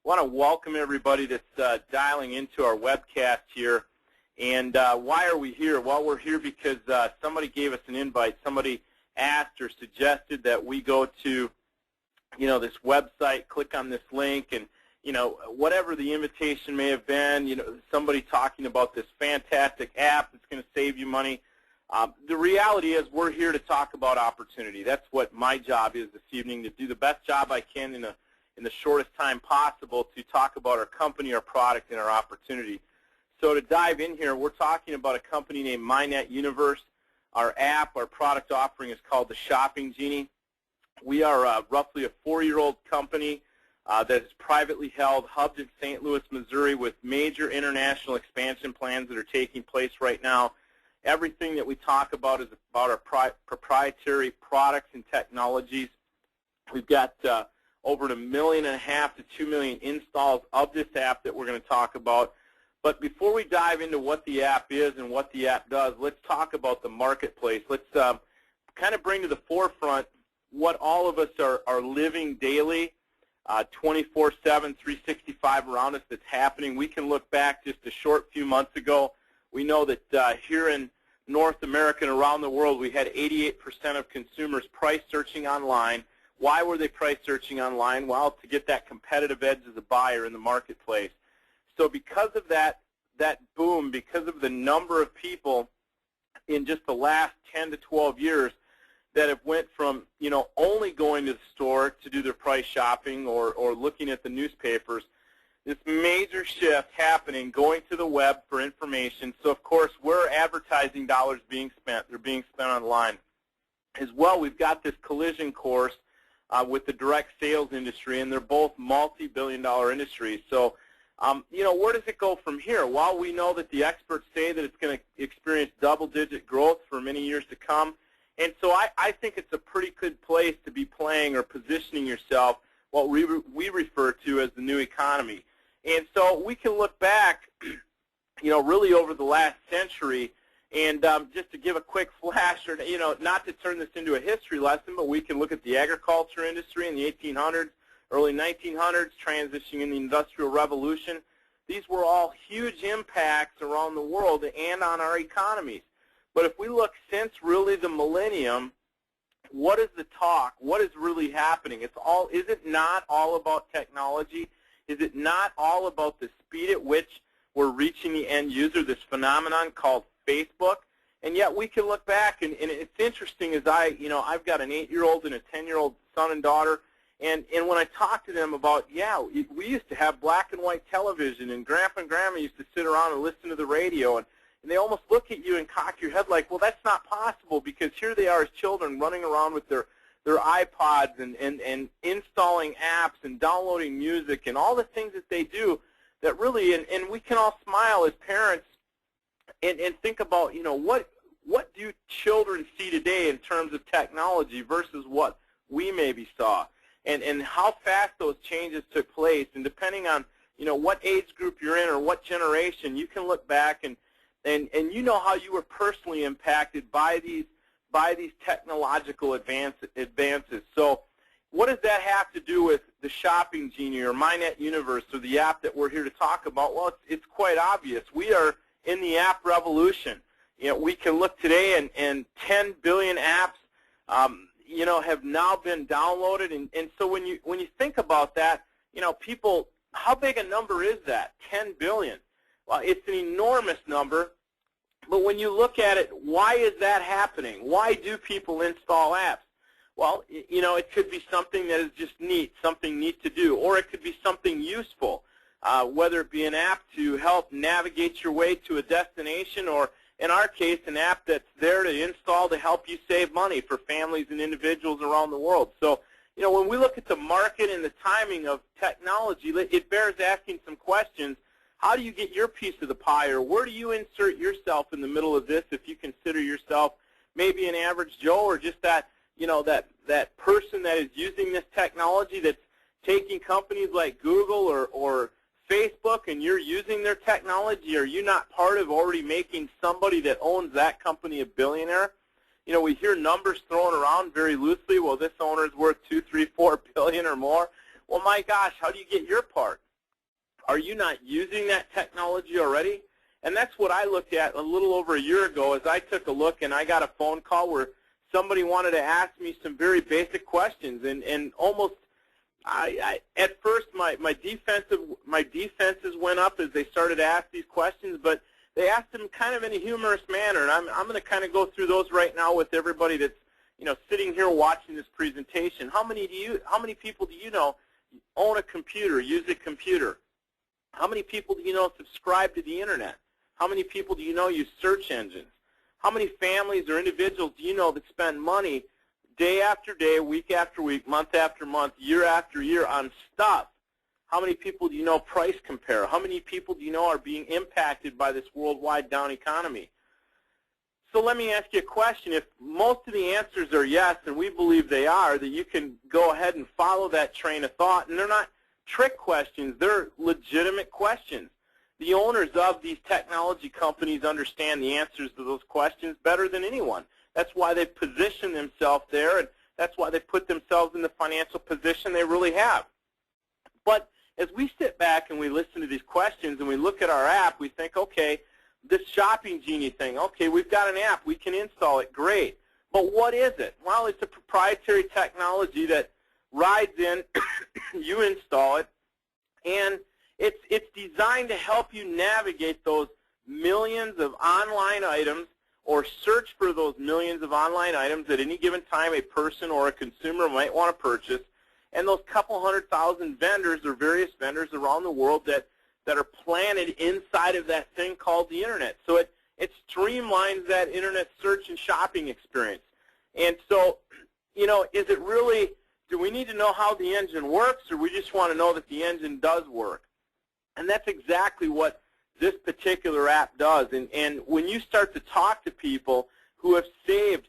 want to welcome everybody that's dialing into our webcast here. And why are we here? Well, we're here because somebody gave us an invite. Somebody asked or suggested that we go to, this website, click on this link, and, whatever the invitation may have been, somebody talking about this fantastic app that's going to save you money. The reality is we're here to talk about opportunity. That's what my job is this evening, to do the best job I can in the shortest time possible to talk about our company, our product, and our opportunity. So to dive in here, we're talking about a company named MyNetUniverse. Our app, our product offering is called the MyShoppingGenie. We are roughly a 4-year-old company that is privately held, hubbed in St. Louis, Missouri, with major international expansion plans that are taking place right now. Everything that we talk about is about our proprietary products and technologies. We've got over 1.5 million to 2 million installs of this app that we're going to talk about. But before we dive into what the app is and what the app does, let's talk about the marketplace. Let's kind of bring to the forefront what all of us are living daily, 24/7, 365 around us that's happening. We can look back just a short few months ago. We know that here in North America and around the world, we had 88% of consumers price searching online. Why were they price searching online? Well, to get that competitive edge as a buyer in the marketplace. So because of that boom, because of the number of people in just the last 10 to 12 years that have went from, only going to the store to do their price shopping or looking at the newspapers, this major shift happening, going to the web for information. So, of course, where are advertising dollars being spent? They're being spent online. As well, we've got this collision course with the direct sales industry, and they're both multi-billion-dollar industries. So, where does it go from here? Well, we know that the experts say that it's going to experience double-digit growth for many years to come. And so I think it's a pretty good place to be playing or positioning yourself, what we refer to as the new economy. And so we can look back, really over the last century, and just to give a quick flash, or not to turn this into a history lesson, but we can look at the agriculture industry in the 1800s, early 1900s, transitioning in the Industrial Revolution. These were all huge impacts around the world and on our economies. But if we look since really the millennium, what is the talk? What is really happening? Is it not all about technology? Is it not all about the speed at which we're reaching the end user, this phenomenon called Facebook? And yet we can look back, and it's interesting as I've got an 8-year-old and a 10-year-old son and daughter, and when I talk to them about, we used to have black and white television, and Grandpa and Grandma used to sit around and listen to the radio, and they almost look at you and cock your head like, well, that's not possible, because here they are as children running around with their iPods and installing apps and downloading music and all the things that they do that really, and we can all smile as parents and think about, what do children see today in terms of technology versus what we maybe saw, and how fast those changes took place. And depending on, what age group you're in or what generation, you can look back and you know how you were personally impacted by these technological advances. So what does that have to do with the MyShoppingGenie or MyNetUniverse or the app that we're here to talk about? Well, it's quite obvious. We are in the app revolution. We can look today and 10 billion apps have now been downloaded. And so when you think about that, people, how big a number is that? 10 billion. Well, it's an enormous number, but when you look at it, why is that happening? Why do people install apps? Well, it could be something that is just neat, something neat to do, or it could be something useful, whether it be an app to help navigate your way to a destination, or in our case, an app that's there to install to help you save money for families and individuals around the world. So, when we look at the market and the timing of technology, it bears asking some questions. How do you get your piece of the pie, or where do you insert yourself in the middle of this if you consider yourself maybe an average Joe, or just that, that person that is using this technology that's taking companies like Google or Facebook, and you're using their technology? Are you not part of already making somebody that owns that company a billionaire? We hear numbers thrown around very loosely. Well, this owner is worth 2, 3, 4 billion or more. Well, my gosh, how do you get your part? Are you not using that technology already? And that's what I looked at a little over a year ago as I took a look and I got a phone call where somebody wanted to ask me some very basic questions, and almost at first my defenses went up as they started to ask these questions, but they asked them kind of in a humorous manner, and I'm going to kind of go through those right now with everybody that's sitting here watching this presentation. How many people do you know own a computer, use a computer? How many people do you know subscribe to the internet? How many people do you know use search engines? How many families or individuals do you know that spend money day after day, week after week, month after month, year after year on stuff? How many people do you know price compare? How many people do you know are being impacted by this worldwide down economy? So let me ask you a question. If most of the answers are yes, and we believe they are, that you can go ahead and follow that train of thought, and they're not trick questions, they're legitimate questions. The owners of these technology companies understand the answers to those questions better than anyone. That's why they position themselves there, and that's why they put themselves in the financial position they really have. But as we sit back and we listen to these questions and we look at our app, we think, okay, this ShoppingGenie thing, okay, we've got an app, we can install it, great. But what is it? Well, it's a proprietary technology that rides in, you install it, and it's designed to help you navigate those millions of online items or search for those millions of online items at any given time a person or a consumer might want to purchase, and those couple 100,000 vendors or various vendors around the world that are planted inside of that thing called the internet. So it streamlines that internet search and shopping experience. And so, is it really, do we need to know how the engine works, or we just want to know that the engine does work? And that's exactly what this particular app does. And when you start to talk to people who have saved,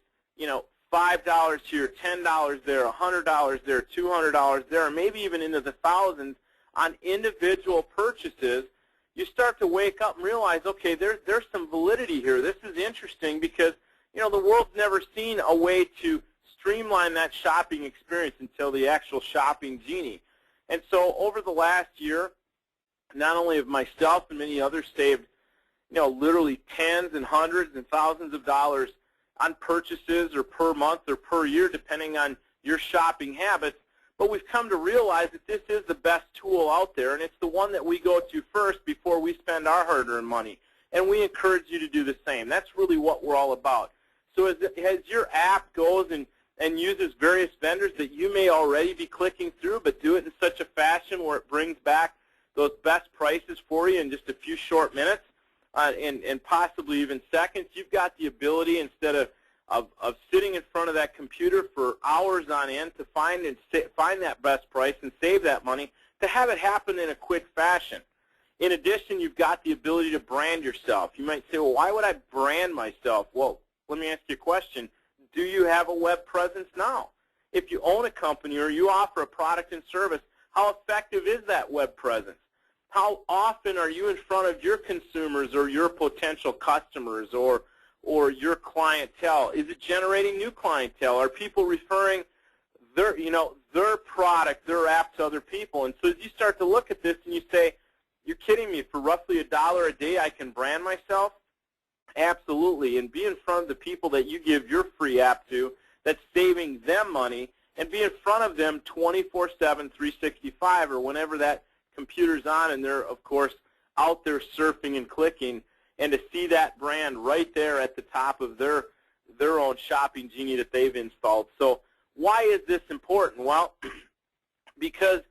$5 here, $10 there, $100 there, $200 there, or maybe even into the thousands on individual purchases, you start to wake up and realize, okay, there's some validity here. This is interesting because, the world's never seen a way to streamline that shopping experience until the actual ShoppingGenie. And so over the last year, not only have myself and many others saved, literally tens and hundreds and thousands of dollars on purchases or per month or per year, depending on your shopping habits, but we've come to realize that this is the best tool out there, and it's the one that we go to first before we spend our hard-earned money. And we encourage you to do the same. That's really what we're all about. So as your app goes and uses various vendors that you may already be clicking through, but do it in such a fashion where it brings back those best prices for you in just a few short minutes and possibly even seconds, you've got the ability, instead of sitting in front of that computer for hours on end to find that best price and save that money, to have it happen in a quick fashion. In addition, you've got the ability to brand yourself. You might say, well, why would I brand myself? Well, let me ask you a question. Do you have a web presence now? If you own a company or you offer a product and service, how effective is that web presence? How often are you in front of your consumers or your potential customers or your clientele? Is it generating new clientele? Are people referring their product, their app to other people? And so as you start to look at this and you say, you're kidding me, for roughly $1 a day I can brand myself? Absolutely. And be in front of the people that you give your free app to that's saving them money, and be in front of them 24/7, 365, or whenever that computer's on and they're, of course, out there surfing and clicking, and to see that brand right there at the top of their own ShoppingGenie that they've installed. So why is this important? Well, because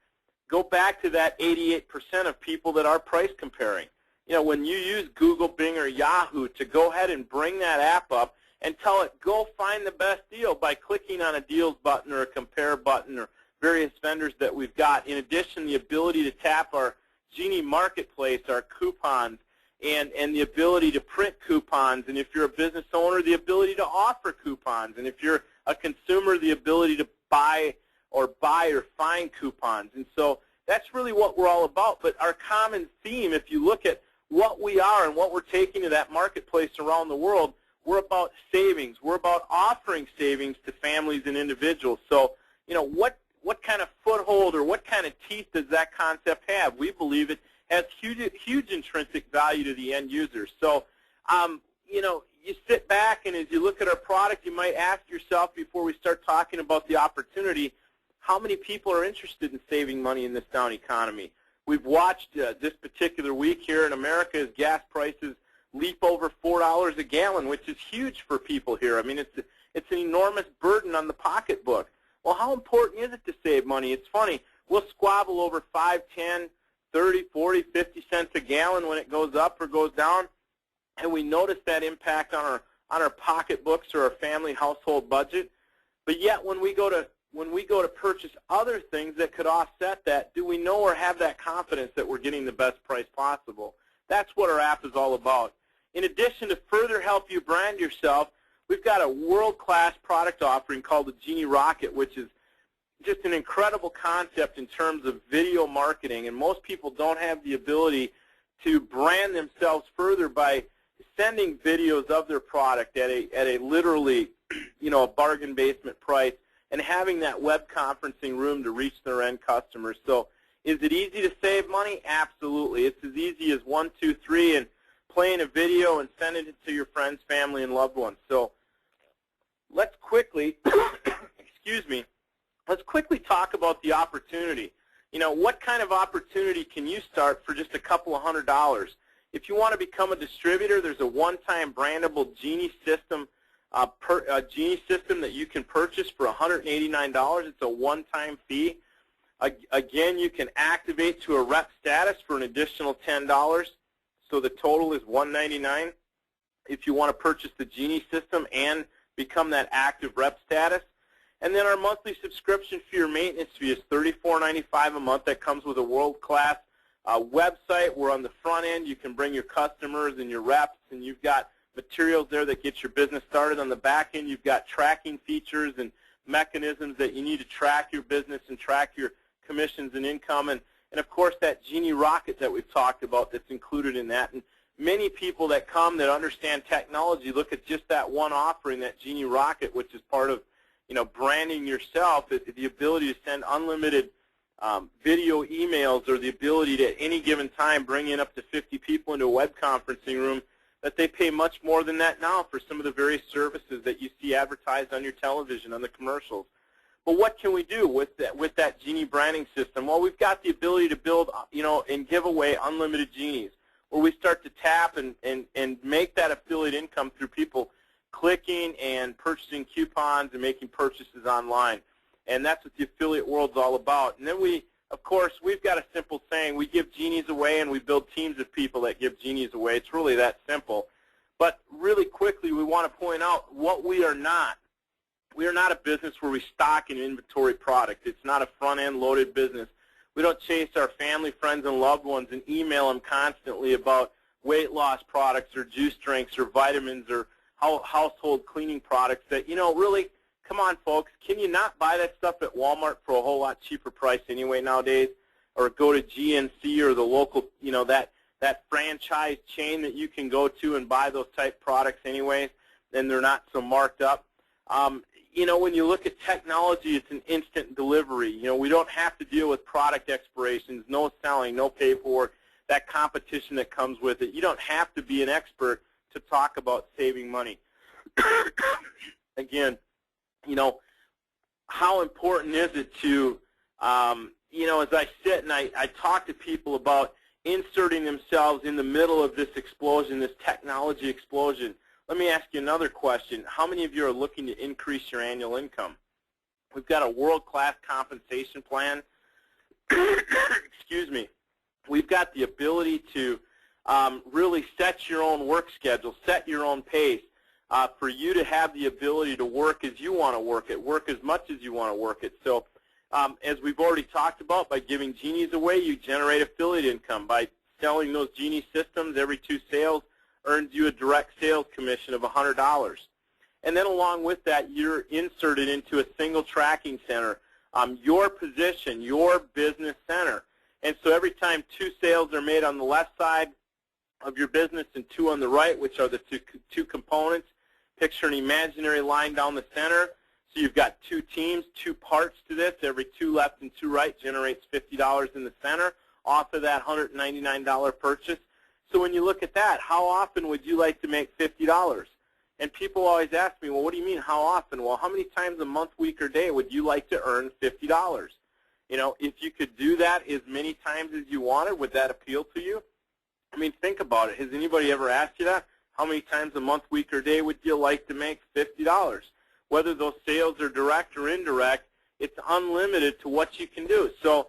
go back to that 88% of people that are price comparing. When you use Google, Bing, or Yahoo to go ahead and bring that app up and tell it, go find the best deal by clicking on a deals button or a compare button or various vendors that we've got. In addition, the ability to tap our Genie Marketplace, our coupons, and the ability to print coupons. And if you're a business owner, the ability to offer coupons. And if you're a consumer, the ability to buy or find coupons. And so that's really what we're all about. But our common theme, if you look at what we are and what we're taking to that marketplace around the world, we're about savings. We're about offering savings to families and individuals. So, what kind of foothold or what kind of teeth does that concept have? We believe it has huge intrinsic value to the end user. So, you know, you sit back and as you look at our product, you might ask yourself before we start talking about the opportunity, how many people are interested in saving money in this down economy? We've watched this particular week here in America as gas prices leap over $4 a gallon, which is huge for people here. I mean, it's an enormous burden on the pocketbook. Well, how important is it to save money? It's funny. We'll squabble over 5, 10, 30, 40, 50 cents a gallon when it goes up or goes down, and we notice that impact on our pocketbooks or our family household budget. But yet when we go to purchase other things that could offset that, do we know or have that confidence that we're getting the best price possible? That's what our app is all about. In addition, to further help you brand yourself, we've got a world-class product offering called the Genie Rocket, which is just an incredible concept in terms of video marketing, and most people don't have the ability to brand themselves further by sending videos of their product at a literally, you know, a bargain basement price, and having that web conferencing room to reach their end customers. So is it easy to save money? Absolutely. It's as easy as 1, 2, 3 and playing a video and sending it to your friends, family, and loved ones. So let's quickly, excuse me, let's quickly talk about the opportunity. You know, what kind of opportunity can you start for just a couple of $100? If you want to become a distributor, there's a one-time brandable Genie system, Genie system that you can purchase for $189. It's a one-time fee. Again, you can activate to a rep status for an additional $10. So the total is $199 if you want to purchase the Genie system and become that active rep status. And then our monthly subscription fee or maintenance fee is $34.95 a month. That comes with a world-class website where on the front end you can bring your customers and your reps, and you've got materials there that get your business started. On the back end, you've got tracking features and mechanisms that you need to track your business and track your commissions and income. And of course, that Genie Rocket that we've talked about that's included in that. And many people that come that understand technology look at just that one offering, that Genie Rocket, which is part of, you know, branding yourself, the ability to send unlimited video emails, or the ability to at any given time bring in up to 50 people into a web conferencing room, that they pay much more than that now for some of the various services that you see advertised on your television, on the commercials. But what can we do with that Genie branding system? Well, we've got the ability to build, you know, and give away unlimited Genies, where we start to tap and make that affiliate income through people clicking and purchasing coupons and making purchases online. And that's what the affiliate world's all about. And then of course, we've got a simple saying: we give Genies away and we build teams of people that give Genies away. It's really that simple. But really quickly, we want to point out what we are not. We are not a business where we stock and inventory product. It's not a front-end loaded business. We don't chase our family, friends, and loved ones and email them constantly about weight loss products or juice drinks or vitamins or household cleaning products that, you know, really, come on, folks, can you not buy that stuff at Walmart for a whole lot cheaper price anyway nowadays? Or go to GNC or the local, you know, that franchise chain that you can go to and buy those type products anyways, and they're not so marked up. You know, when you look at technology, it's an instant delivery. You know, we don't have to deal with product expirations, no selling, no paperwork, that competition that comes with it. You don't have to be an expert to talk about saving money. Again, you know, how important is it to, you know, as I sit and I talk to people about inserting themselves in the middle of this explosion, this technology explosion. Let me ask you another question. How many of you are looking to increase your annual income? We've got a world-class compensation plan. Excuse me. We've got the ability to really set your own work schedule, set your own pace, for you to have the ability to work as you want to work it, work as much as you want to work it. So as we've already talked about, by giving Genies away, you generate affiliate income. By selling those Genie systems, every 2 sales earns you a direct sales commission of $100. And then along with that, you're inserted into a single tracking center, your position, your business center. And so every time 2 sales are made on the left side of your business and 2 on the right, which are the two components, picture an imaginary line down the center. So you've got 2 teams, 2 parts to this. Every 2 left and 2 right generates $50 in the center. off of that $199 purchase. So when you look at that, how often would you like to make $50? And people always ask me, well, what do you mean, how often? Well, how many times a month, week, or day would you like to earn $50? You know, if you could do that as many times as you wanted, would that appeal to you? I mean, think about it. Has anybody ever asked you that? How many times a month, week, or day would you like to make $50? Whether those sales are direct or indirect, it's unlimited to what you can do. So,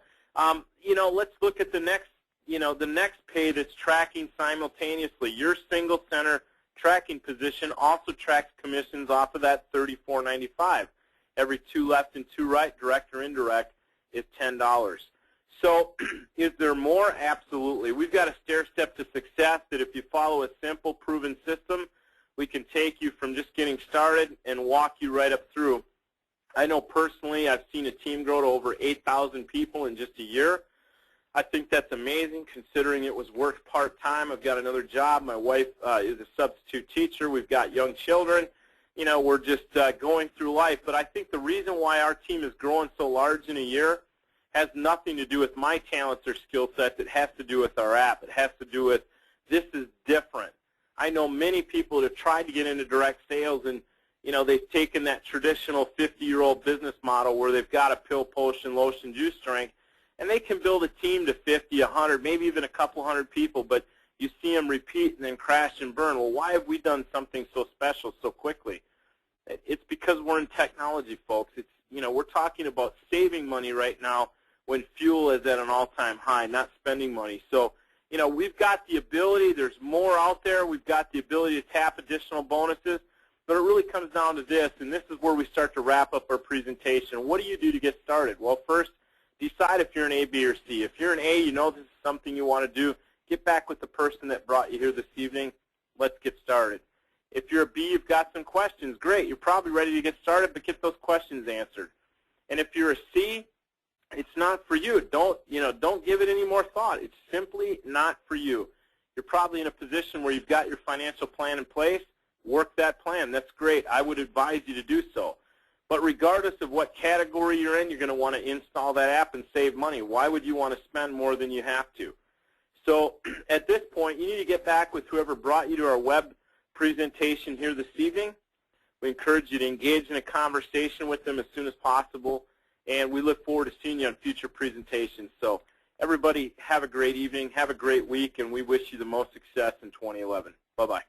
you know, let's look at the next, the next pay that's tracking simultaneously. Your single center tracking position also tracks commissions off of that $34.95. Every 2 left and 2 right, direct or indirect, is $10. So is there more? Absolutely. We've got a stair-step to success that if you follow a simple, proven system, we can take you from just getting started and walk you right up through. I know personally I've seen a team grow to over 8,000 people in just a year. I think that's amazing considering it was worked part-time. I've got another job. My wife is a substitute teacher. We've got young children. You know, we're just going through life. But I think the reason why our team is growing so large in a year has nothing to do with my talents or skill sets. It has to do with our app. It has to do with this is different. I know many people that have tried to get into direct sales and, you know, they've taken that traditional 50-year-old business model where they've got a pill, potion, lotion, juice strength, and they can build a team to 50, 100, maybe even a couple hundred people, but you see them repeat and then crash and burn. Well, why have we done something so special so quickly? It's because we're in technology, folks. It's, you know, we're talking about saving money right now when fuel is at an all-time high, not spending money. So, you know, we've got the ability. There's more out there. We've got the ability to tap additional bonuses. But it really comes down to this, and this is where we start to wrap up our presentation. What do you do to get started? Well, first, decide if you're an A, B, or C. If you're an A, you know this is something you want to do. Get back with the person that brought you here this evening. Let's get started. If you're a B, you've got some questions. Great. You're probably ready to get started, but get those questions answered. And if you're a C, it's not for you. Don't give it any more thought. It's simply not for you. You're probably in a position where you've got your financial plan in place. Work that plan. That's great. I would advise you to do so. But regardless of what category you're in, you're going to want to install that app and save money. Why would you want to spend more than you have to? So at this point, you need to get back with whoever brought you to our web presentation here this evening. We encourage you to engage in a conversation with them as soon as possible, and we look forward to seeing you on future presentations. So everybody have a great evening, have a great week, and we wish you the most success in 2011. Bye-bye.